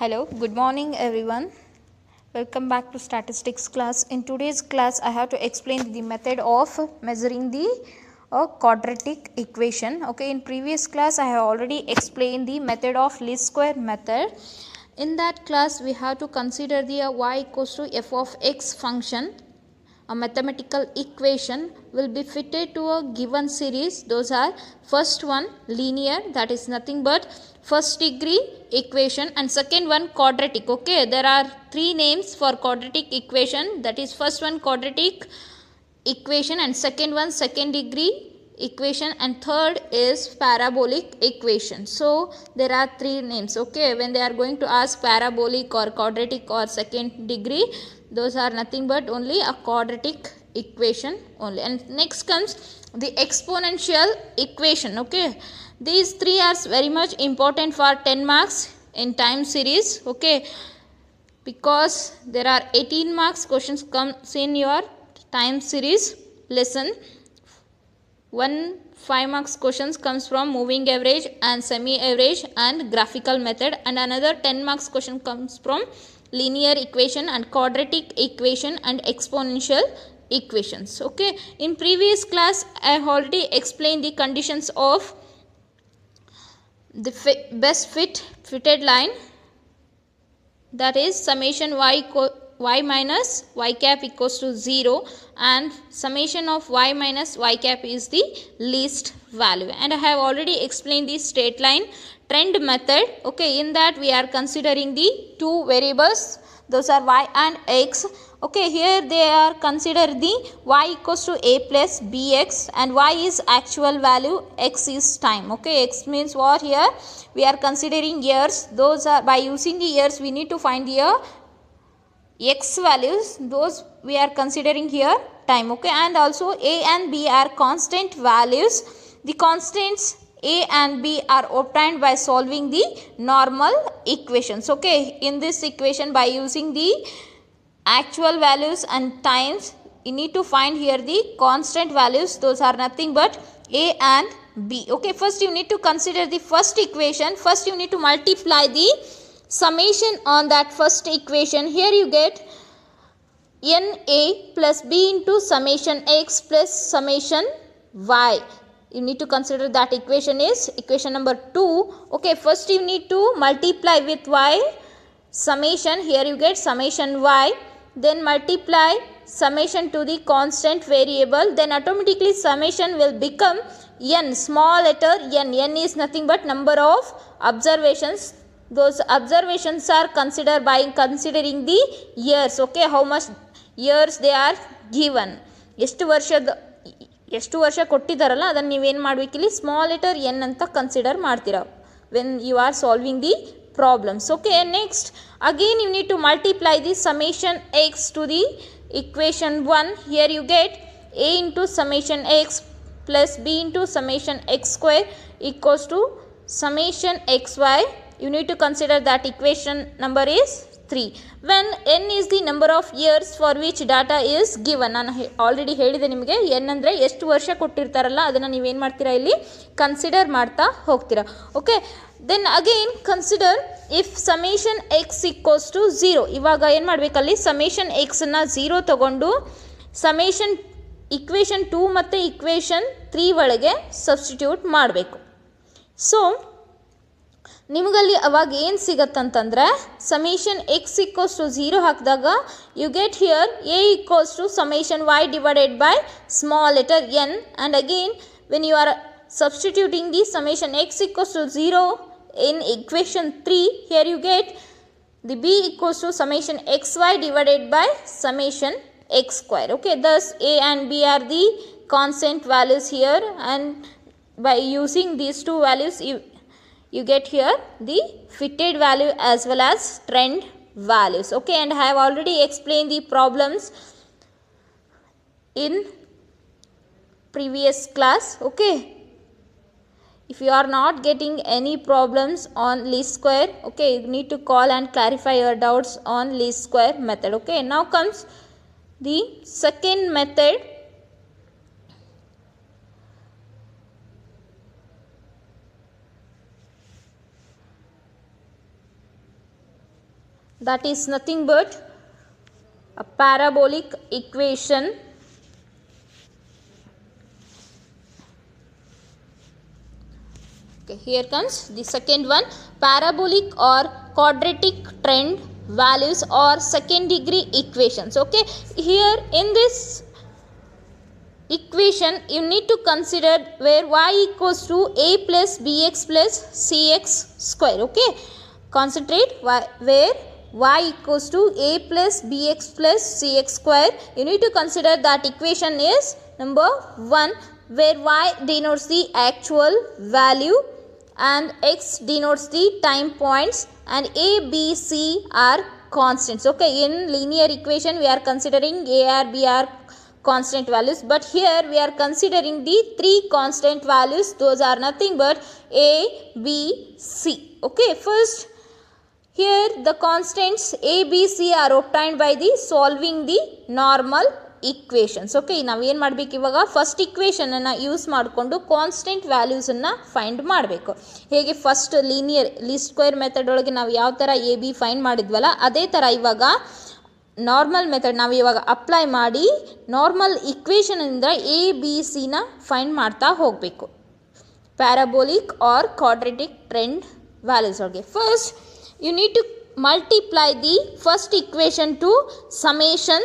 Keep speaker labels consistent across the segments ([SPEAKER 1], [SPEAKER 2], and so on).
[SPEAKER 1] Hello, good morning everyone. Welcome back to statistics class. In today's class, I have to explain the method of measuring the quadratic equation. Okay, in previous class, I have already explained the method of least square method. In that class, we have to consider the y equals to f of x function. A mathematical equation will be fitted to a given series. Those are first one linear, that is nothing but first degree equation, and second one quadratic. Okay, there are three names for quadratic equation, that is first one quadratic equation, and second one second degree equation, and third is parabolic equation. So there are three names. Okay, when they are going to ask parabolic or quadratic or second degree, those are nothing but only a quadratic equation only. And next comes the exponential equation. Okay, these three are very much important for 10 marks in time series. Okay, because there are 18 marks questions comes in your time series lesson. 5 marks questions comes from moving average and semi average and graphical method, and another 10 marks question comes from linear equation and quadratic equation and exponential equations. Okay, in previous class I have already explained the conditions of the best fitted line, that is summation y minus y cap equals to 0, and summation of y minus y cap is the least value. And I have already explained the straight line trend method. Okay, in that we are considering the two variables, those are y and x. Okay, here they are consider the y equals to a plus bx, and y is actual value, x is time. Okay, x means what? Here we are considering years. Those are, by using the years we need to find here x values, those we are considering here time. Okay, and also a and b are constant values. The constants a and b are obtained by solving the normal equations. Okay, in this equation by using the actual values and times, you need to find here the constant values. Those are nothing but a and b. Okay, first you need to consider the first equation. First you need to multiply the summation on that first equation. Here you get na plus b into summation x plus summation y. You need to consider that equation is equation number 2. Okay, first you need to multiply with y summation. Here you get summation y, then multiply summation to the constant variable, then automatically summation will become n, small letter n. N is nothing but number of observations. Those observations are considered by considering the years. Okay, how much years they are given, ಎಷ್ಟು ವರ್ಷ ಕೊಟ್ಟಿದ್ದಾರಲ್ಲ ಅದನ್ನು ನೀವೇನು ಮಾಡಬೇಕು, ಇಲ್ಲಿ small letter n ಅಂತ consider ಮಾಡ್ತೀರಾ when you are solving the problems. Okay, next again you need to multiply the summation x to the equation 1. Here you get a into summation x plus b into summation x square equals to summation xy. You need to consider that equation number is 3. When n is the number of years for which data is given, ನಾನು already ಹೇಳಿದೆ ನಿಮಗೆ n ಅಂದರೆ ಎಷ್ಟು ವರ್ಷ ಕೊಟ್ಟಿರ್ತಾರಲ್ಲ ಅದನ್ನು ನೀವೇನು ಮಾಡ್ತೀರಾ, ಇಲ್ಲಿ ಕನ್ಸಿಡರ್ ಮಾಡ್ತಾ ಹೋಗ್ತೀರಾ. Okay, then again consider if summation x equals to 0. ಇವಾಗ ಏನು ಮಾಡಬೇಕಲ್ಲಿ summation x ಅನ್ನು 0 ತಗೊಂಡು summation equation 2 ಮತ್ತು equation 3 ಒಳಗೆ ಸಬ್ಸ್ಟಿಟ್ಯೂಟ್ ಮಾಡಬೇಕು. ಸೊ ನಿಮಗಲ್ಲಿ ಅವಾಗ ಏನು ಸಿಗತ್ತಂತಂದರೆ summation x equals to 0 ಹಾಕಿದಾಗ you get here a equals to summation y divided by small letter n, and again when you are substituting the summation x equals to 0 in equation 3, here you get the b equals to summation xy divided by summation x square. Okay, thus a and b are the constant values here, and by using these two values you get here the fitted value as well as trend values. Okay, and I have already explained the problems in previous class. Okay, if you are not getting any problems on least square, okay, you need to call and clarify your doubts on least square method. Okay, now comes the second method. that is nothing but a parabolic equation. Okay, here comes the second one, parabolic or quadratic trend values or second degree equations. Okay, here in this equation you need to consider where y equals to a plus bx plus cx square. Okay, concentrate where y equals to a plus bx plus cx square. You need to consider that equation is number 1, where y denotes the actual value and x denotes the time points, and a, b, c are constants. Okay, in linear equation we are considering a or b are constant values, but here we are considering the 3 constant values. Those are nothing but a, b, c. Okay, first here the constants a, b, c are obtained by the solving the normal equations. Okay, ನಾವು ಏನು ಮಾಡಬೇಕು ಇವಾಗ first equation ಅನ್ನು use ಮಾಡಿಕೊಂಡು constant values ಅನ್ನು find ಮಾಡಬೇಕು. ಹೇಗೆ first linear least square method ಒಳಗೆ ನಾವು ಯಾವ ಥರ ಎ ಬಿ ಫೈಂಡ್ ಮಾಡಿದ್ವಲ್ಲ ಅದೇ ಥರ ಇವಾಗ ನಾರ್ಮಲ್ ಮೆಥಡ್ ನಾವು ಇವಾಗ ಅಪ್ಲೈ ಮಾಡಿ ನಾರ್ಮಲ್ ಇಕ್ವೇಷನಿಂದ ಎ ಬಿ ಸಿನ ಫೈಂಡ್ ಮಾಡ್ತಾ ಹೋಗಬೇಕು parabolic or quadratic trend values ಒಳಗೆ. First you need to multiply the first equation to summation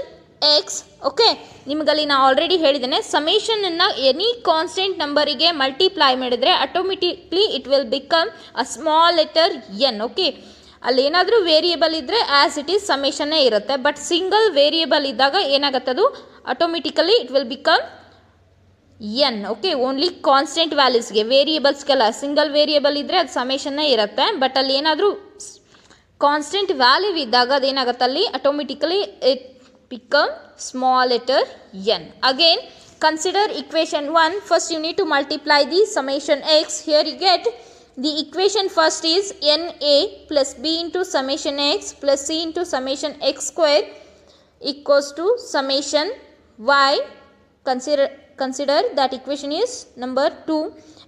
[SPEAKER 1] x. okay, ನಿಮಗಲ್ಲಿ ನಾನು ಆಲ್ರೆಡಿ ಹೇಳಿದ್ದೇನೆ ಸಮೇಷನ್ ಅನ್ನು ಎನಿ ಕಾನ್ಸ್ಟೆಂಟ್ ನಂಬರಿಗೆ ಮಲ್ಟಿಪ್ಲೈ ಮಾಡಿದರೆ automatically it will become a small letter N. Okay, ಅಲ್ಲಿ ಏನಾದರೂ variable ಇದ್ದರೆ as it is ಸಮೇಷನ್ನೇ ಇರುತ್ತೆ, ಬಟ್ ಸಿಂಗಲ್ ವೇರಿಯೇಬಲ್ ಇದ್ದಾಗ ಏನಾಗುತ್ತೆ ಅದು automatically it will become N. Okay, only constant ವ್ಯಾಲ್ಯೂಸ್ಗೆ, ವೇರಿಯೇಬಲ್ಸ್ಗೆಲ್ಲ ಸಿಂಗಲ್ ವೇರಿಯೇಬಲ್ ಇದ್ದರೆ ಅದು ಸಮೇಷನ್ನೇ ಇರುತ್ತೆ, ಬಟ್ ಅಲ್ಲಿ ಏನಾದರೂ ಕಾನ್ಸ್ಟೆಂಟ್ ವ್ಯಾಲ್ಯೂ ಇದ್ದಾಗ ಅದೇನಾಗುತ್ತೆ ಅಲ್ಲಿ automatically it become small letter N. Again consider equation 1. First you need to multiply the summation x. Here you get the equation first is na plus b into summation x plus c into summation x square equals to summation y. Consider that equation is number 2.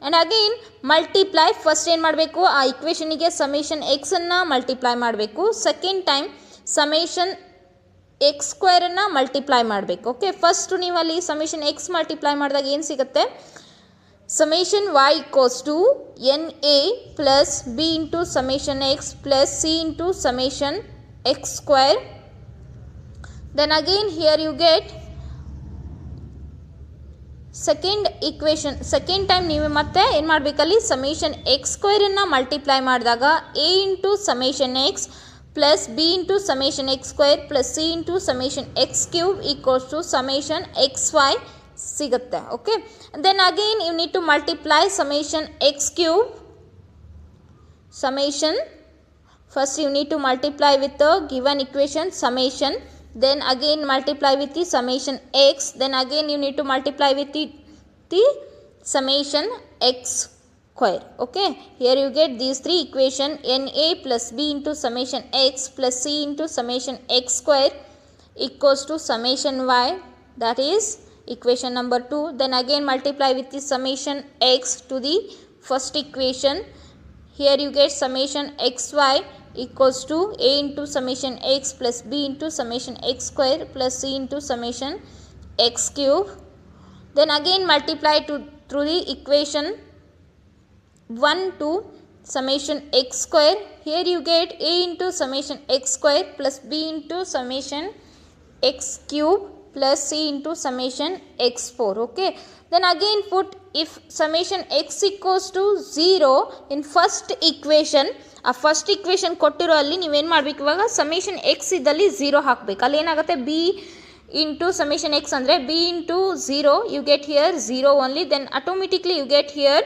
[SPEAKER 1] And again multiply. First ಏನು ಮಾಡಬೇಕು, ಆ ಇಕ್ವೇಷನಿಗೆ summation X ಅನ್ನು multiply ಮಾಡಬೇಕು. Second time summation X ಸ್ಕ್ವೇರನ್ನು multiply ಮಾಡಬೇಕು. Okay, first ನೀವು ಅಲ್ಲಿ ಸಮೇಷನ್ ಎಕ್ಸ್ ಮಲ್ಟಿಪ್ಲೈ ಮಾಡಿದಾಗ ಏನು ಸಿಗುತ್ತೆ, summation y equals to na plus b into summation x plus c into summation x square. Then again here you get second equation. Second time ನೀವು ಮತ್ತೆ ಏನು ಮಾಡಬೇಕಲ್ಲಿ ಸಮೇಷನ್ ಎಕ್ಸ್ ಸ್ಕ್ವೇರನ್ನು ಮಲ್ಟಿಪ್ಲೈ ಮಾಡಿದಾಗ a into summation X plus b into summation X square plus c into summation X cube equals to summation X Y ಸಿಗುತ್ತೆ. Okay, then again you need to multiply summation X cube summation. First you need to multiply with the given equation summation, then again multiply with the summation x, then again you need to multiply with the summation x square. Okay, here you get these 3 equation na plus b into summation x plus c into summation x square equals to summation y, that is equation number 2. Then again multiply with the summation x to the first equation. Here you get summation xy equals to a into summation x plus b into summation x square plus c into summation x cube. Then again multiply through the equation 1 to summation x square. Here you get a into summation x square plus b into summation x cube plus c into summation x4. Okay, then again put if summation x equals to 0 in first equation. ಆ first equation ಕೊಟ್ಟಿರೋ ಅಲ್ಲಿ ನೀವೇನು ಮಾಡಬೇಕು, ಇವಾಗ summation x ಇದ್ದಲ್ಲಿ 0 ಹಾಕಬೇಕು. ಅಲ್ಲಿ ಏನಾಗುತ್ತೆ, ಬಿ ಇಂಟು ಸಮೇಷನ್ ಎಕ್ಸ್ ಅಂದರೆ b into 0, you get here 0 only. Then automatically you get here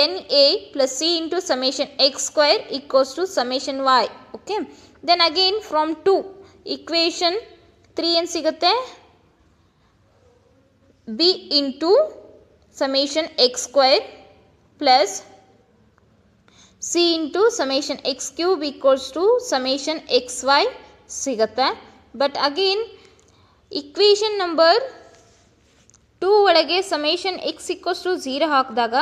[SPEAKER 1] n a plus c into summation X square equals to summation y. Okay, then again from 2 equation 3 ಏನು ಸಿಗುತ್ತೆ, b into summation X square plus c into summation x cube equals to summation xy ಸಿಗುತ್ತೆ. But again equation number 2 ಒಳಗೆ summation x equals to 0 ಹಾಕಿದಾಗ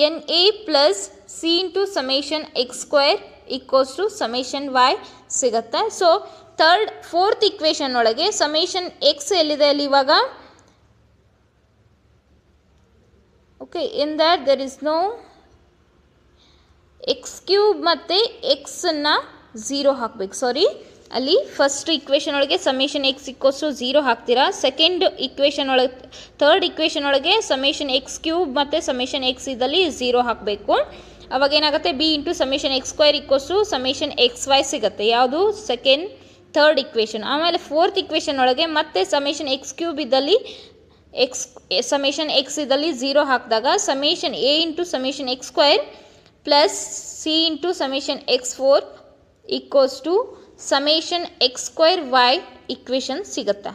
[SPEAKER 1] n a plus c into summation X square equals to summation y ಸಿಗುತ್ತೆ. So fourth equation ಒಳಗೆ summation x ಎಲ್ಲಿದೆ ಅಲ್ಲಿ ಇವಾಗ? Okay, in that there is no x cube ಮತ್ತು ಎಕ್ಸನ್ನು 0 ಹಾಕಬೇಕು. ಸಾರಿ, ಅಲ್ಲಿ ಫಸ್ಟ್ ಇಕ್ವೇಷನ್ ಒಳಗೆ ಸಮೇಷನ್ ಎಕ್ಸ್ ಈಕ್ವಲ್ಸ್ ಟು 0 ಹಾಕ್ತೀರಾ. ಸೆಕೆಂಡ್ ಇಕ್ವೇಷನ್ ಒಳಗೆ, ಥರ್ಡ್ ಇಕ್ವೇಷನ್ ಒಳಗೆ ಸಮೇಷನ್ ಎಕ್ಸ್ ಕ್ಯೂಬ್ ಮತ್ತು ಸಮೇಷನ್ ಎಕ್ಸ್ ಇದ್ದಲ್ಲಿ 0 ಹಾಕಬೇಕು. ಅವಾಗ ಏನಾಗುತ್ತೆ? B into summation X square equals to summation X Y ಸಿಗುತ್ತೆ. ಯಾವುದು? Third equation. ಆಮೇಲೆ ಫೋರ್ತ್ ಇಕ್ವೇಷನ್ ಒಳಗೆ ಮತ್ತೆ ಸಮೇಷನ್ ಎಕ್ಸ್ ಕ್ಯೂಬ್ ಇದ್ದಲ್ಲಿ ಸಮೇಷನ್ ಎಕ್ಸ್ ಇದ್ದಲ್ಲಿ 0 ಹಾಕಿದಾಗ summation a into summation X square plus c into summation x 4 equals to summation X square y equation ಸಿಗುತ್ತೆ.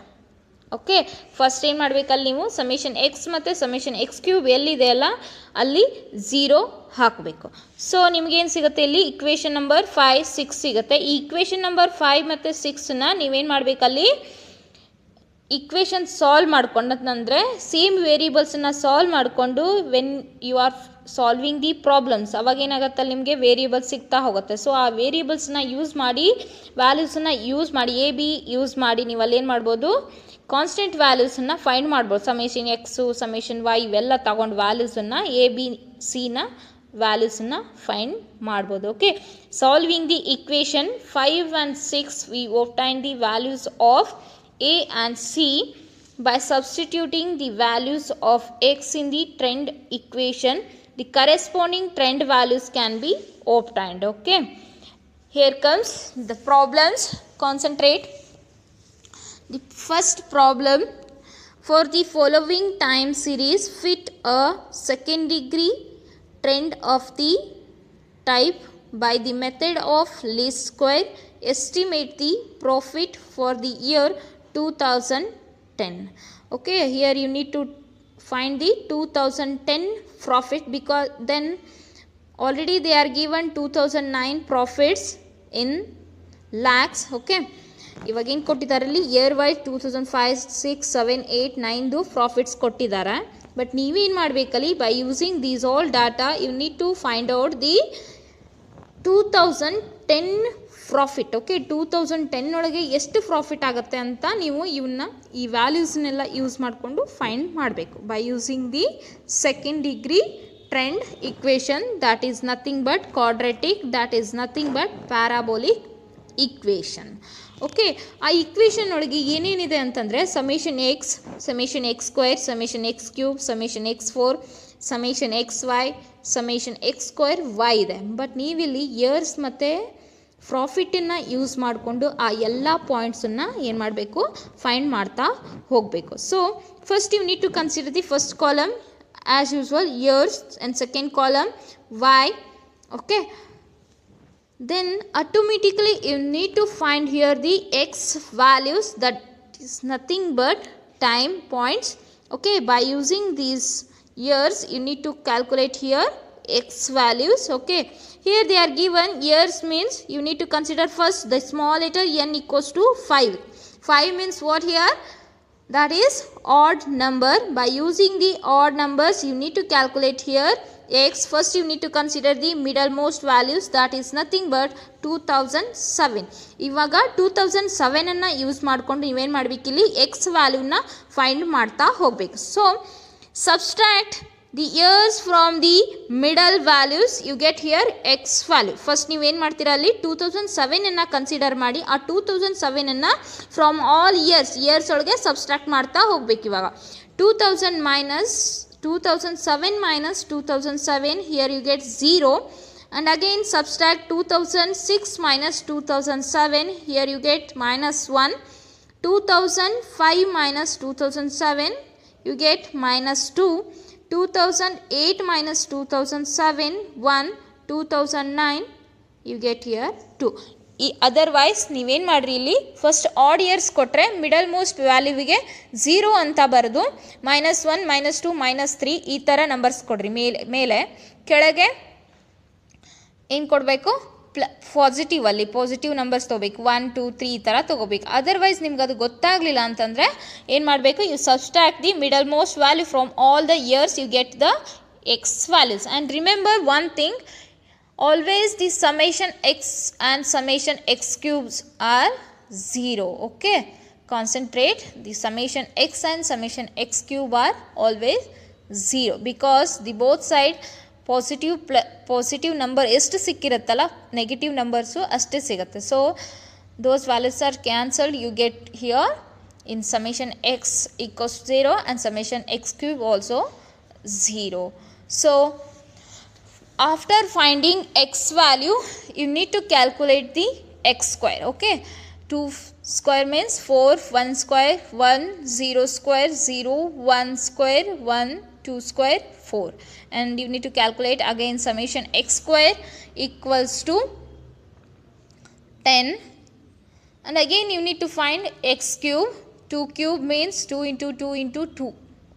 [SPEAKER 1] Okay, first ಏನು ಮಾಡಬೇಕಲ್ಲಿ ನೀವು ಸಮೇಷನ್ ಎಕ್ಸ್ ಮತ್ತು ಸಮೇಷನ್ ಎಕ್ಸ್ ಕ್ಯೂಬ್ ಎಲ್ಲಿದೆ ಅಲ್ಲ ಅಲ್ಲಿ 0 ಹಾಕಬೇಕು. ಸೊ ನಿಮಗೇನು ಸಿಗುತ್ತೆ ಇಲ್ಲಿ? ಇಕ್ವೇಷನ್ ನಂಬರ್ 5, 6 ಸಿಗುತ್ತೆ. ಈ ಇಕ್ವೇಷನ್ ನಂಬರ್ 5 ಮತ್ತು 6ನ ನೀವೇನು ಮಾಡಬೇಕಲ್ಲಿ? ಇಕ್ವೇಷನ್ ಸಾಲ್ವ್ ಮಾಡ್ಕೊಂಡಂದ್ರೆ ಸೇಮ್ ವೇರಿಯೇಬಲ್ಸನ್ನು ಸಾಲ್ವ್ ಮಾಡಿಕೊಂಡು when you are solving the problems ಅವಾಗ ಏನಾಗುತ್ತೆ? ನಿಮಗೆ ವೇರಿಯೇಬಲ್ಸ್ ಸಿಗ್ತಾ ಹೋಗುತ್ತೆ. ಸೊ ಆ ವೇರಿಯೇಬಲ್ಸ್ನ ಯೂಸ್ ಮಾಡಿ, ವ್ಯಾಲ್ಯೂಸನ್ನು ಯೂಸ್ ಮಾಡಿ, ಎ ಬಿ ಯೂಸ್ ಮಾಡಿ ನೀವು ಅಲ್ಲಿ ಏನು ಮಾಡ್ಬೋದು? ಕಾನ್ಸ್ಟೆಂಟ್ ವ್ಯಾಲ್ಯೂಸನ್ನು ಫೈಂಡ್ ಮಾಡ್ಬೋದು. ಸಮೇಷನ್ ಎಕ್ಸು, ಸಮೇಷನ್ ವೈ ಇವೆಲ್ಲ ತಗೊಂಡು ವ್ಯಾಲ್ಯೂಸನ್ನು ಎ ಬಿ ಸಿನ ವ್ಯಾಲ್ಯೂಸನ್ನು ಫೈಂಡ್ ಮಾಡ್ಬೋದು. Okay, solving the equation 5 and 6 we obtain the values of A and C by substituting the values of x in the trend equation. The corresponding trend values can be obtained. Okay, here comes the problems. Concentrate. The first problem: for the following time series, fit a second degree trend of the type by the method of least square. Estimate the profit for the year 2010. Okay, here you need to find the 2010 profit because then already they are given 2009 profits in lakhs. Okay, ಇವಾಗೇನು ಕೊಟ್ಟಿದ್ದಾರೆ ಅಲ್ಲಿ? Year wise 2005, 6, 7, 8, 9 profits ಕೊಟ್ಟಿದ್ದಾರೆ. But ನೀವೇನು ಮಾಡಬೇಕಲ್ಲಿ? By using these all data you need to find out the 2010 profit. Okay, 2010 ಒಳಗೆ ಎಷ್ಟು profit ಆಗುತ್ತೆ ಅಂತ ನೀವು ಈ ವ್ಯಾಲ್ಯೂಸ್ನೆಲ್ಲ ಯೂಸ್ ಮಾಡಿಕೊಂಡು ಫೈಂಡ್ ಮಾಡಬೇಕು. By using the second degree trend equation, that is nothing but quadratic, that is nothing but parabolic equation. Okay, ಆ ಇಕ್ವೇಷನ್ ಒಳಗೆ ಏನೇನಿದೆ ಅಂತಂದರೆ summation X, summation X square, summation X cube, summation x 4, summation X y, summation X square y ಇದೆ. But ನೀವಿಲ್ಲಿ years ಮತ್ತು ಪ್ರಾಫಿಟನ್ನು use ಮಾಡಿಕೊಂಡು ಆ ಎಲ್ಲ ಪಾಯಿಂಟ್ಸನ್ನು ಏನು ಮಾಡಬೇಕು? ಫೈಂಡ್ ಮಾಡ್ತಾ ಹೋಗಬೇಕು. So first you need to consider the first column as usual years and second column y. Okay, then automatically you need to find here the x values, that is nothing but time points. Okay, by using these years you need to calculate here x values. Okay, here they are given years means you need to consider first the small letter n equals to 5. 5 means what here? That is odd number. By using the odd numbers you need to calculate here x. First you need to consider the middlemost values, that is nothing but 2007. ಇವಾಗ 2007 ಅನ್ನು use ಮಾಡಿಕೊಂಡು ನೀವೇನು ಮಾಡಬೇಕಿಲ್ಲಿ? X ವ್ಯಾಲ್ಯೂನ find ಮಾಡ್ತಾ ಹೋಗಬೇಕು. So subtract the years from the middle values, you get here x value. First ನೀವೇನು ಮಾಡ್ತೀರಾ ಅಲ್ಲಿ? 2007 consider ಮಾಡಿ ಆ 2007 ಫ್ರಾಮ್ ಆಲ್ ಇಯರ್ಸ್ ಒಳಗೆ ಸಬ್ಸ್ಟ್ರಾಕ್ಟ್ ಮಾಡ್ತಾ ಹೋಗ್ಬೇಕು. ಇವಾಗ 2007 minus 2007, here you get 0, and again subtract 2006 minus 2007, here you get -1, 2005 minus 2007 you get -2, 2008 minus 2007 1, 2009 you get here 2. ಈ ಅದರ್ವೈಸ್ ನೀವೇನು ಮಾಡಿರಿ ಇಲ್ಲಿ? ಫಸ್ಟ್ ಆಡ್ ಇಯರ್ಸ್ ಕೊಟ್ಟರೆ ಮಿಡಲ್ ಮೋಸ್ಟ್ ವ್ಯಾಲ್ಯೂವಿಗೆ 0 ಅಂತ ಬರೆದು -1, -2, -3 ಈ ಥರ ನಂಬರ್ಸ್ ಕೊಡ್ರಿ. ಮೇಲೆ ಕೆಳಗೆ ಏನು ಕೊಡಬೇಕು? ಪಾಸಿಟಿವಲ್ಲಿ ಪಾಸಿಟಿವ್ ನಂಬರ್ಸ್ ತೊಗೋಬೇಕು. 1, 2, 3 ಈ ಥರ ತೊಗೋಬೇಕು. ಅದರ್ವೈಸ್ ನಿಮ್ಗೆ ಅದು ಗೊತ್ತಾಗಲಿಲ್ಲ ಅಂತಂದರೆ ಏನು ಮಾಡಬೇಕು? You subtract the middle most value from all the years, you get the x values. And remember one thing, always the summation x and summation x cubes are 0. Okay, concentrate, the summation x and summation x cube are always 0 because the both side positive number ಎಷ್ಟು ಸಿಕ್ಕಿರುತ್ತಲ್ಲ negative numbers ಅಷ್ಟೇ ಸಿಗುತ್ತೆ. So those values are cancelled. You get here in summation x equals 0 and summation x cube also 0. So after finding x value, you need to calculate the x square. Okay, 2 square means 4, 1 square 1, 0 square 0, 1 square 1, 2 square 4, and you need to calculate again summation x square equals to 10, and again you need to find x cube. 2 cube means 2 into 2 into 2.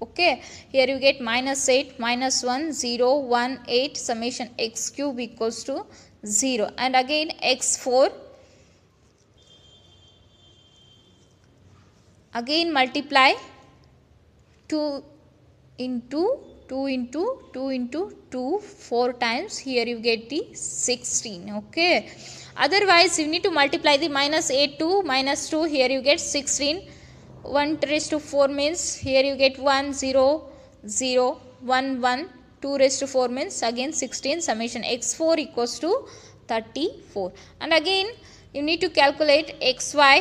[SPEAKER 1] Okay, here you get minus 8, minus 1, 0, 1, 8, summation x cube equals to 0, and again x4, again multiply 2 into 2 into 2 into 2 4 times, here you get the 16. Okay, otherwise you need to multiply the minus 8 to minus 2, here you get 16. 1 raised to 4 means here you get 1, 0, 0, 1, 1, 2 raised to 4 means again 16, summation x4 equals to 34, and again you need to calculate xy.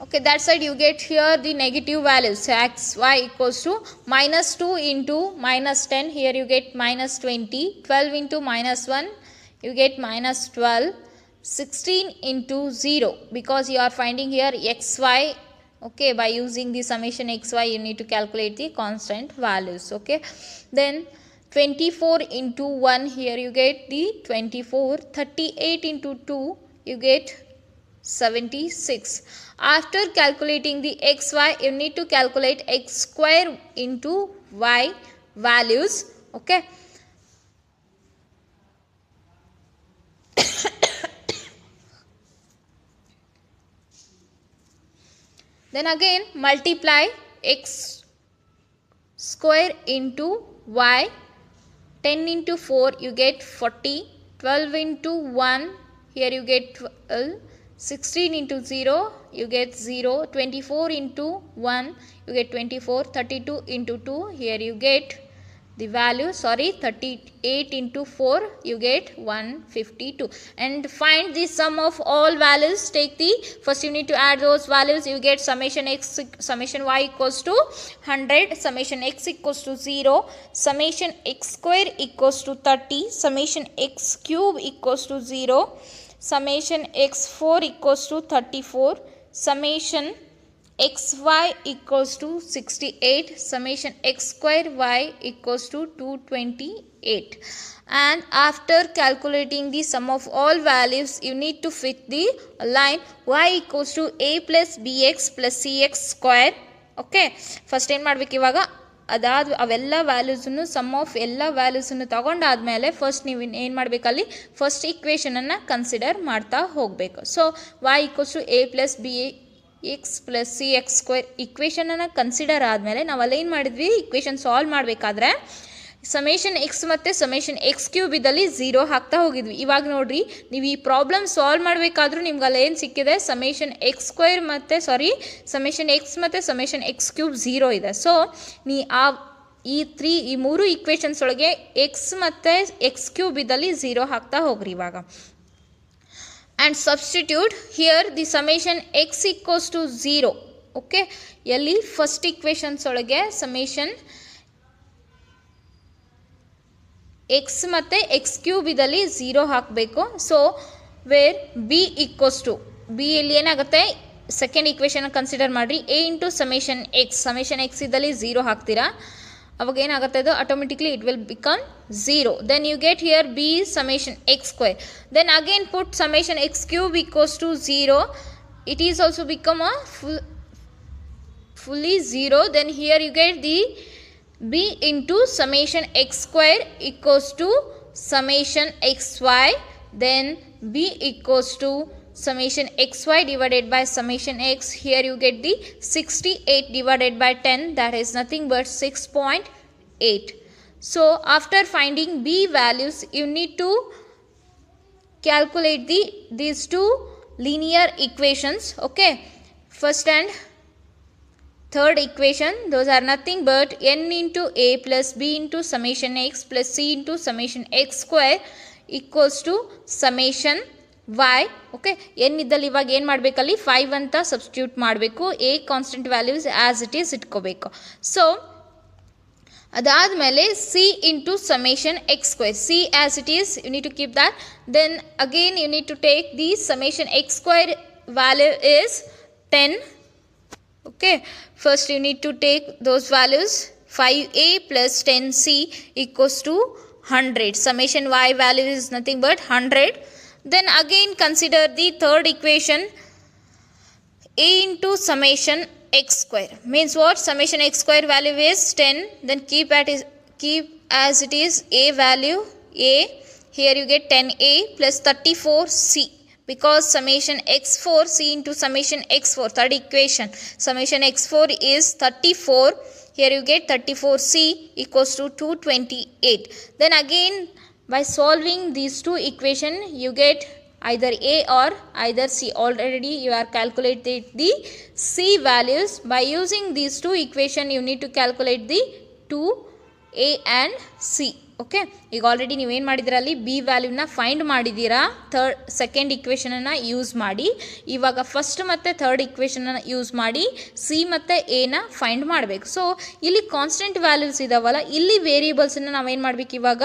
[SPEAKER 1] Okay, that side you get here the negative values, xy equals to minus 2 into minus 10, here you get minus 20, 12 into minus 1 you get minus 12, 16 into 0 because you are finding here xy. Okay, by using the summation xy you need to calculate the constant values. Okay, then 24 into 1, here you get the 24, 38 into 2 you get 76. After calculating the xy, you need to calculate x square into y values. Okay, then again multiply x square into y. 10 into 4 you get 40, 12 into 1 here you get 12, 16 into 0 you get 0, 24 into 1 you get 24, 32 into 2 here you get the value 38 into 4 you get 152, and find the sum of all values. Take the first you need to add those values, you get summation x, summation y equals to 100, summation x equals to 0, summation x square equals to 30, summation x cube equals to 0, summation x4 equals to 34, summation xy equals to 68, summation x square y equals to 228, and after calculating the sum of all values you need to fit the line y equals to a plus bx plus cx square. Okay, first ಏನು ಮಾಡಬೇಕು ಇವಾಗ ಅವೆಲ್ಲ ವ್ಯಾಲ್ಯೂಸನ್ನು some of ಎಲ್ಲ ವ್ಯಾಲ್ಯೂಸನ್ನು ತಗೊಂಡಾದ್ಮೇಲೆ first ನೀವು ಏನು ಮಾಡಬೇಕಲ್ಲಿ first ಈಕ್ವೇಷನನ್ನು consider ಮಾಡ್ತಾ ಹೋಗಬೇಕು. So y equals to a plus B X plus C X square ಈಕ್ವೇಷನನ್ನು ಕನ್ಸಿಡರ್ ಆದಮೇಲೆ ನಾವು ಅಲ್ಲೇನು ಮಾಡಿದ್ವಿ, ಈಕ್ವೇಷನ್ ಸಾಲ್ವ್ ಮಾಡಬೇಕಾದ್ರೆ ಸಮೇಷನ್ ಎಕ್ಸ್ ಮತ್ತು ಸಮೇಷನ್ ಎಕ್ಸ್ ಕ್ಯೂಬ್ ಇದ್ದಲ್ಲಿ 0 ಹಾಕ್ತಾ ಹೋಗಿದ್ವಿ. ಇವಾಗ ನೋಡಿರಿ, ನೀವು ಈ ಪ್ರಾಬ್ಲಮ್ ಸಾಲ್ವ್ ಮಾಡಬೇಕಾದ್ರೂ ನಿಮ್ಗೆ ಅಲ್ಲಿ ಏನು ಸಿಕ್ಕಿದೆ, ಸಮೇಷನ್ ಎಕ್ಸ್ ಸ್ಕ್ವೇರ್ ಮತ್ತು ಸಮೇಷನ್ ಎಕ್ಸ್ ಮತ್ತು ಸಮೇಷನ್ ಎಕ್ಸ್ ಕ್ಯೂಬ್ 0 ಇದೆ. ಸೊ ಈ ಮೂರು ಈಕ್ವೇಷನ್ಸ್ ಒಳಗೆ ಎಕ್ಸ್ ಮತ್ತು ಎಕ್ಸ್ ಕ್ಯೂಬ್ ಇದ್ದಲ್ಲಿ 0 ಹಾಕ್ತಾ ಹೋಗ್ರಿ ಇವಾಗ. And substitute here the summation x equals to 0. Okay, ಎಲ್ಲಿ ಫಸ್ಟ್ ಈಕ್ವೇಷನ್ಸ್ ಒಳಗೆ ಸಮೇಷನ್ ಎಕ್ಸ್ ಮತ್ತು ಎಕ್ಸ್ ಕ್ಯೂಬ್ ಇದಲ್ಲಿ 0 ಹಾಕಬೇಕು. So where b equals to b ಇಲ್ಲಿ ಏನಾಗುತ್ತೆ, ಸೆಕೆಂಡ್ ಈಕ್ವೇಷನ್ ಕನ್ಸಿಡರ್ ಮಾಡಿರಿ, ಎ ಇಂಟು ಸಮೇಷನ್ ಎಕ್ಸ್ ಇದ್ದಲ್ಲಿ 0 ಹಾಕ್ತೀರಾ, ಅವಾಗ ಏನಾಗುತ್ತೆ, ಅದು automatically it will become 0. Then you get here b summation X square, then again put summation X cube equals to 0, it is also become a fully 0. Then here you get the b into summation x square equals to summation xy, then b equals to summation xy divided by summation x. Here you get the 68 divided by 10, that is nothing but 6.8. So after finding b values, you need to calculate these two linear equations. Okay, first and third equation, those are nothing but n into a plus b into summation x plus c into summation x square equals to summation y. Okay, n ಇದ್ದಲ್ಲಿ ಇವಾಗ ಏನು ಮಾಡಬೇಕಲ್ಲಿ 5 ಅಂತ substitute ಮಾಡಬೇಕು. a constant values as it is ಇಟ್ಕೋಬೇಕು. So ಅದಾದಮೇಲೆ c into summation x square, c as it is, you need to keep that. Then again you need to take the summation x square value is 10. Okay, first you need to take those values. 5a plus 10c equals to 100. Summation y value is nothing but 100. Then again consider the third equation, a into summation x square means what? Summation x square value is 10. Then keep as it is a value a. Here you get 10a plus 34c, because summation x4 c into summation x4, third equation, summation x4 is 34. Here you get 34c equals to 228. Then again by solving these two equation, you get either a or either c. Already you are calculated the c values. By using these two equation, you need to calculate the 2a and c. Okay, ಈಗ already ನೀವೇನು ಮಾಡಿದಿರಲ್ಲಿ B ವ್ಯಾಲ್ಯೂನ find ಮಾಡಿದ್ದೀರಾ. Second ಇಕ್ವೇಷನನ್ನು use ಮಾಡಿ ಇವಾಗ first ಮತ್ತು third ಇಕ್ವೇಷನನ್ನು use ಮಾಡಿ C ಮತ್ತು ಎನ find ಮಾಡಬೇಕು. ಸೊ ಇಲ್ಲಿ ಕಾನ್ಸ್ಟೆಂಟ್ ವ್ಯಾಲ್ಯೂಸ್ ಇದಾವಲ್ಲ, ಇಲ್ಲಿ ವೇರಿಯೇಬಲ್ಸನ್ನು ನಾವೇನು ಮಾಡಬೇಕು, ಇವಾಗ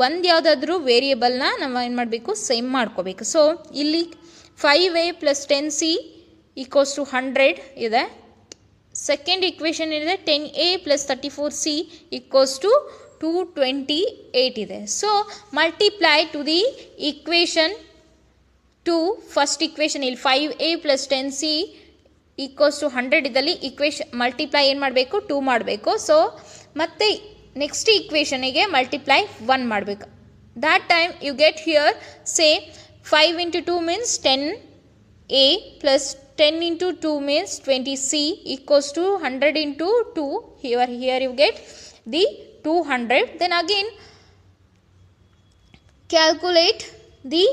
[SPEAKER 1] ಒಂದು ಯಾವುದಾದ್ರೂ ವೇರಿಯೇಬಲ್ನ ನಾವು ಏನು ಮಾಡಬೇಕು, ಸೇಮ್ ಮಾಡ್ಕೋಬೇಕು. ಸೊ ಇಲ್ಲಿ 5a plus 10c equals to 100 ಇದೆ. ಸೆಕೆಂಡ್ ಇಕ್ವೇಷನ್ ಏನಿದೆ 10a plus 34c equals to 228 ಇದೆ. So multiply to the equation 2, first equation ಇಲ್ಲಿ 5a plus 10c equals to 100 ಇದ್ದಲ್ಲಿ ಇಕ್ವೇಷನ್ ಮಲ್ಟಿಪ್ಲೈ ಏನು ಮಾಡಬೇಕು, 2 ಮಾಡಬೇಕು. ಸೊ ಮತ್ತೆ ನೆಕ್ಸ್ಟ್ ಇಕ್ವೇಷನಿಗೆ ಮಲ್ಟಿಪ್ಲೈ 1 ಮಾಡಬೇಕು. That time you get here say 5 into 2 means 10a plus 10 into 2 means 20c equals to 100 into 2. Here you get the 200. Then again calculate the,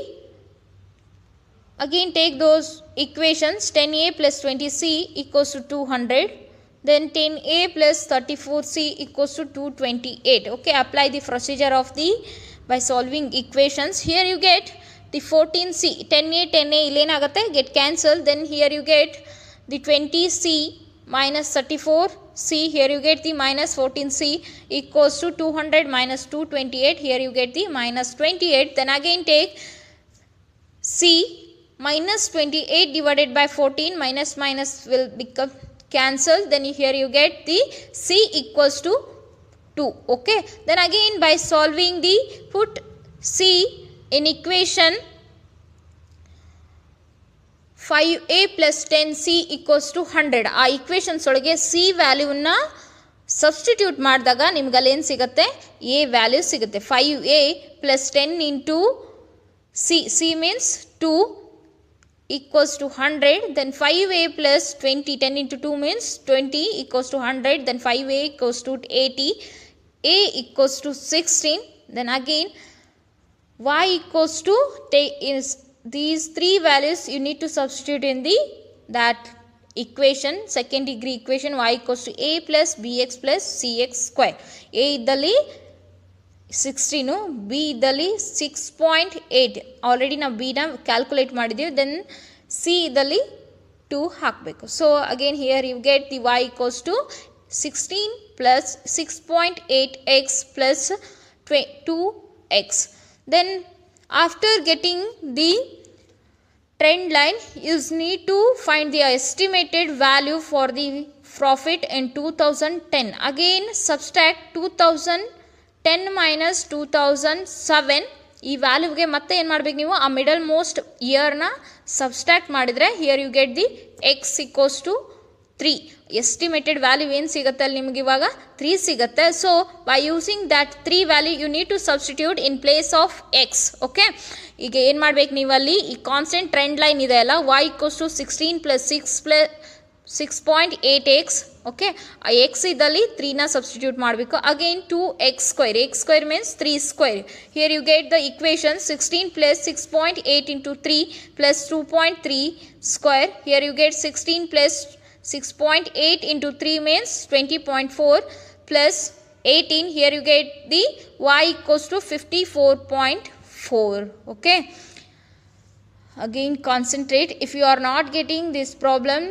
[SPEAKER 1] again take those equations, 10a plus 20c equals to 200. Then 10a plus 34c equals to 228. Okay, apply the procedure of the by solving equations. Here you get the 14c, 10a illenagate get cancelled. Then here you get the 20c minus 34c. Here you get the minus 14c equals to 200 minus 228. Here you get the minus 28. Then again take c minus 28 divided by 14. Minus will become cancelled. Then here you get the c equals to 2. Okay, then again by solving the, put c in equation 5a plus 10c equals to 100. ಆ equations ಒಳಗೆ c ವ್ಯಾಲ್ಯೂನ substitute ಮಾಡಿದಾಗ ನಿಮ್ಗೆ ಅಲ್ಲಿ ಏನು ಸಿಗುತ್ತೆ, a value ಸಿಗುತ್ತೆ. 5a plus 10 into c means 2 equals to 100. Then 5a plus 20, 10 into 2 means 20 equals to 100. Then 5a equals to 80, a equals to 16. Then again y equals to, is these three values you need to substitute in the that equation, second degree equation. Y equals to a plus bx plus cx square. a ಇದ್ದಲ್ಲಿ 16, b ಇದ್ದಲ್ಲಿ 6.8. Already ನಾವು b ನ calculate ಮಾಡಿದ್ದೀವಿ. Then c ಇದ್ದಲ್ಲಿ 2 ಹಾಕಬೇಕು. So again here you get the y equals to 16 plus 6.8x plus 2x. Then after getting the trend line, you need to find the estimated value for the profit in 2010. Again subtract 2010 minus 2007. ಈ ವ್ಯಾಲ್ಯೂಗೆ ಮತ್ತೆ ಏನು ಮಾಡಬೇಕು, ನೀವು ಆ middle most ಇಯರ್ನ subtract ಮಾಡಿದರೆ here you get the x equals to 3. Estimated value ಏನು ಸಿಗುತ್ತೆ ಅಲ್ಲಿ ನಿಮ್ಗೆ ಇವಾಗ 3 ಸಿಗುತ್ತೆ. So by using that 3 value you need to substitute in place of x. Okay, ಈಗ ಏನು ಮಾಡ್ಬೇಕು ನೀವಲ್ಲಿ, ಈ ಕಾನ್ಸ್ಟೆಂಟ್ ಟ್ರೆಂಡ್ ಲೈನ್ ಇದೆ ಅಲ್ಲ, y equals to 16 plus 6 plus 6.8x. Okay, x ಇದ್ದಲ್ಲಿ 3ನ ಸಬ್ಸ್ಟಿಟ್ಯೂಟ್ ಮಾಡಬೇಕು. Again 2x square, x square means 3 square. Here you get the equation 16 plus 6.8 into 3 plus 2.3 square. Here you get 16 plus 6.8 into 3 means 20.4 plus 18. Here you get the y equals to 54.4. Okay. Again concentrate. If you are not getting this problem,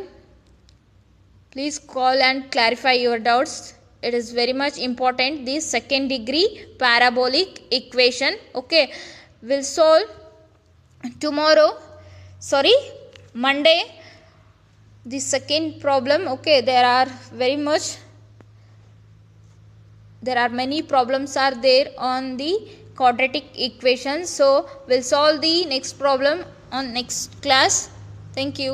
[SPEAKER 1] please call and clarify your doubts. It is very much important. This second degree parabolic equation. Okay. We'll solve tomorrow. Sorry, Monday. The second problem. Okay, there are many problems are there on the quadratic equation. So we'll solve the next problem on next class. Thank you.